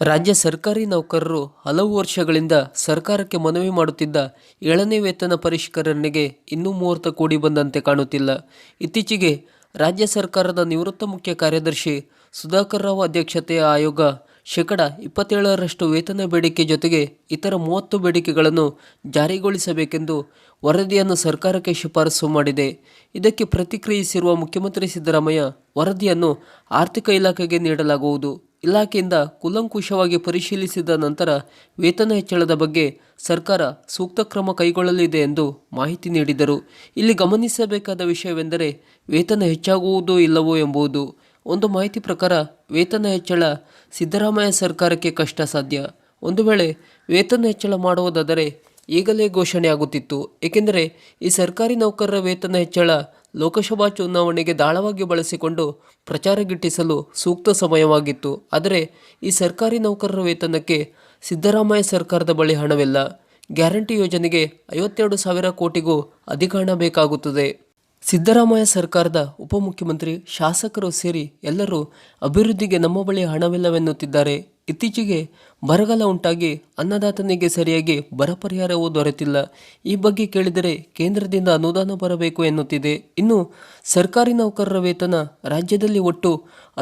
ರಾಜ್ಯ ಸರ್ಕಾರಿ ನೌಕರರು ಹಲವು ವರ್ಷಗಳಿಂದ ಸರ್ಕಾರಕ್ಕೆ ಮನವಿ ಮಾಡುತ್ತಿದ್ದ 7ನೇ ವೇತನ ಪರಿಷ್ಕರಣೆಗೆ ಇನ್ನೂ ಮುಹೂರ್ತ ಕೂಡಿ ಬಂದಂತೆ ಕಾಣುತ್ತಿಲ್ಲ. ಇತ್ತೀಚೆಗೆ ರಾಜ್ಯ ಸರ್ಕಾರದ ನಿವೃತ್ತ ಮುಖ್ಯ ಕಾರ್ಯದರ್ಶಿ ಸುಧಾಕರ್ ರಾವ್ ಅಧ್ಯಕ್ಷತೆಯ ಆಯೋಗ ಶೇಕಡಾ 27ರಷ್ಟು ವೇತನ ಬೇಡಿಕೆ ಜೊತೆಗೆ ಇತರ 30 ಬೇಡಿಕೆಗಳನ್ನು ಜಾರಿಗೊಳಿಸಬೇಕೆಂದು ವರದಿಯನ್ನು ಸರ್ಕಾರಕ್ಕೆ ಶಿಫಾರಸು ಮಾಡಿದೆ. ಇದಕ್ಕೆ ಪ್ರತಿಕ್ರಿಯಿಸಿರುವ ಮುಖ್ಯಮಂತ್ರಿ ಸಿದ್ದರಾಮಯ್ಯ, ವರದಿಯನ್ನು ಆರ್ಥಿಕ ಇಲಾಖೆಗೆ ನೀಡಲಾಗುವುದು. ಇಲಾಖೆಯಿಂದ ಕೂಲಂಕುಷವಾಗಿ ಪರಿಶೀಲಿಸಿದ ನಂತರ ವೇತನ ಹೆಚ್ಚಳದ ಬಗ್ಗೆ ಸರ್ಕಾರ ಸೂಕ್ತ ಕ್ರಮ ಕೈಗೊಳ್ಳಲಿದೆ ಎಂದು ಮಾಹಿತಿ ನೀಡಿದರು. ಇಲ್ಲಿ ಗಮನಿಸಬೇಕಾದ ವಿಷಯವೆಂದರೆ ವೇತನ ಹೆಚ್ಚಾಗುವುದೋ ಇಲ್ಲವೋ ಎಂಬುದು. ಒಂದು ಮಾಹಿತಿ ಪ್ರಕಾರ ವೇತನ ಹೆಚ್ಚಳ ಸಿದ್ದರಾಮಯ್ಯ ಸರ್ಕಾರಕ್ಕೆ ಕಷ್ಟ ಸಾಧ್ಯ. ಒಂದು ವೇಳೆ ವೇತನ ಹೆಚ್ಚಳ ಮಾಡುವುದಾದರೆ ಈಗಲೇ ಘೋಷಣೆಯಾಗುತ್ತಿತ್ತು. ಏಕೆಂದರೆ ಈ ಸರ್ಕಾರಿ ನೌಕರರ ವೇತನ ಹೆಚ್ಚಳ ಲೋಕಸಭಾ ಚುನಾವಣೆಗೆ ದಾಳವಾಗಿ ಬಳಸಿಕೊಂಡು ಪ್ರಚಾರ ಗಿಟ್ಟಿಸಲು ಸೂಕ್ತ ಸಮಯವಾಗಿತ್ತು. ಆದರೆ ಈ ಸರ್ಕಾರಿ ನೌಕರರ ವೇತನಕ್ಕೆ ಸಿದ್ದರಾಮಯ್ಯ ಸರ್ಕಾರದ ಬಳಿ ಹಣವಿಲ್ಲ. ಗ್ಯಾರಂಟಿ ಯೋಜನೆಗೆ 52,000 ಕೋಟಿಗೂ ಅಧಿಕ ಹಣ ಬೇಕಾಗುತ್ತದೆ. ಸಿದ್ದರಾಮಯ್ಯ ಸರ್ಕಾರದ ಉಪಮುಖ್ಯಮಂತ್ರಿ, ಶಾಸಕರು ಸೇರಿ ಎಲ್ಲರೂ ಅಭಿವೃದ್ಧಿಗೆ ನಮ್ಮ ಬಳಿ ಹಣವಿಲ್ಲವೆನ್ನುತ್ತಿದ್ದಾರೆ. ಇತ್ತೀಚೆಗೆ ಬರಗಾಲ ಉಂಟಾಗಿ ಅನ್ನದಾತನಿಗೆ ಸರಿಯಾಗಿ ಬರ ಪರಿಹಾರವೂ ದೊರೆತಿಲ್ಲ. ಈ ಬಗ್ಗೆ ಕೇಳಿದರೆ ಕೇಂದ್ರದಿಂದ ಅನುದಾನ ಬರಬೇಕು ಎನ್ನುತ್ತಿದೆ. ಇನ್ನು ಸರ್ಕಾರಿ ನೌಕರರ ವೇತನ ರಾಜ್ಯದಲ್ಲಿ ಒಟ್ಟು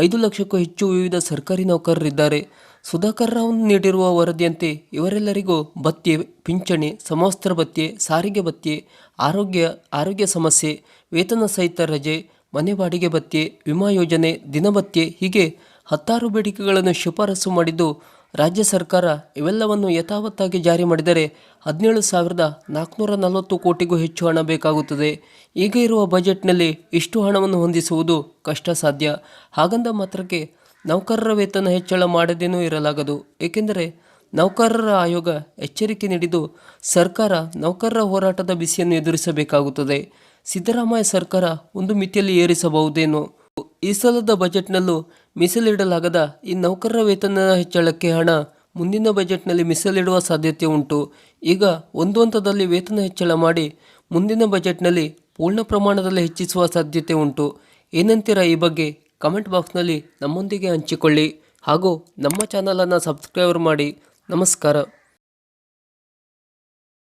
5 ಲಕ್ಷಕ್ಕೂ ಹೆಚ್ಚು ವಿವಿಧ ಸರ್ಕಾರಿ ನೌಕರರಿದ್ದಾರೆ. ಸುಧಾಕರ್ ರಾವ್ ನೀಡಿರುವ ವರದಿಯಂತೆ ಇವರೆಲ್ಲರಿಗೂ ಭತ್ಯೆ, ಪಿಂಚಣಿ, ಸಮವಸ್ತ್ರ ಭತ್ಯೆ, ಸಾರಿಗೆ ಭತ್ಯೆ, ಆರೋಗ್ಯ ಸಮಸ್ಯೆ, ವೇತನ ಸಹಿತ ರಜೆ, ಮನೆ ಬಾಡಿಗೆ ಭತ್ಯೆ, ವಿಮಾ ಯೋಜನೆ, ದಿನಭತ್ಯೆ ಹೀಗೆ 10 ಬೇಡಿಕೆಗಳನ್ನು ಶಿಫಾರಸು ಮಾಡಿದ್ದು, ರಾಜ್ಯ ಸರ್ಕಾರ ಇವೆಲ್ಲವನ್ನು ಯಥಾವತ್ತಾಗಿ ಜಾರಿ ಮಾಡಿದರೆ 17,440 ಕೋಟಿಗೂ ಹೆಚ್ಚು ಹಣ ಬೇಕಾಗುತ್ತದೆ. ಈಗ ಇರುವ ಬಜೆಟ್ನಲ್ಲಿ ಇಷ್ಟು ಹಣವನ್ನು ಹೊಂದಿಸುವುದು ಕಷ್ಟ ಸಾಧ್ಯ. ಹಾಗಂದ ಮಾತ್ರಕ್ಕೆ ನೌಕರರ ವೇತನ ಹೆಚ್ಚಳ ಮಾಡದೇನೂ ಇರಲಾಗದು. ಏಕೆಂದರೆ ನೌಕರರ ಆಯೋಗ ಎಚ್ಚರಿಕೆ ನೀಡಿದ್ದು, ಸರ್ಕಾರ ನೌಕರರ ಹೋರಾಟದ ಬಿಸಿಯನ್ನು ಎದುರಿಸಬೇಕಾಗುತ್ತದೆ. ಸಿದ್ದರಾಮಯ್ಯ ಸರ್ಕಾರ ಒಂದು ಮಿತಿಯಲ್ಲಿ ಏರಿಸಬಹುದೇನೋ. ಈ ಸಲದ ಬಜೆಟ್ನಲ್ಲೂ ಮೀಸಲಿಡಲಾಗದ ಈ ನೌಕರರ ವೇತನ ಹೆಚ್ಚಳಕ್ಕೆ ಹಣ ಮುಂದಿನ ಬಜೆಟ್ನಲ್ಲಿ ಮೀಸಲಿಡುವ ಸಾಧ್ಯತೆ ಉಂಟು. ಈಗ ಒಂದು ಹಂತದಲ್ಲಿ ವೇತನ ಹೆಚ್ಚಳ ಮಾಡಿ ಮುಂದಿನ ಬಜೆಟ್ನಲ್ಲಿ ಪೂರ್ಣ ಪ್ರಮಾಣದಲ್ಲಿ ಹೆಚ್ಚಿಸುವ ಸಾಧ್ಯತೆ ಉಂಟು. ಏನಂತೀರಾ ಈ ಬಗ್ಗೆ? ಕಮೆಂಟ್ ಬಾಕ್ಸ್ನಲ್ಲಿ ನಮ್ಮೊಂದಿಗೆ ಹಂಚಿಕೊಳ್ಳಿ ಹಾಗೂ ನಮ್ಮ ಚಾನಲನ್ನು ಸಬ್ಸ್ಕ್ರೈಬ್ ಮಾಡಿ. ನಮಸ್ಕಾರ.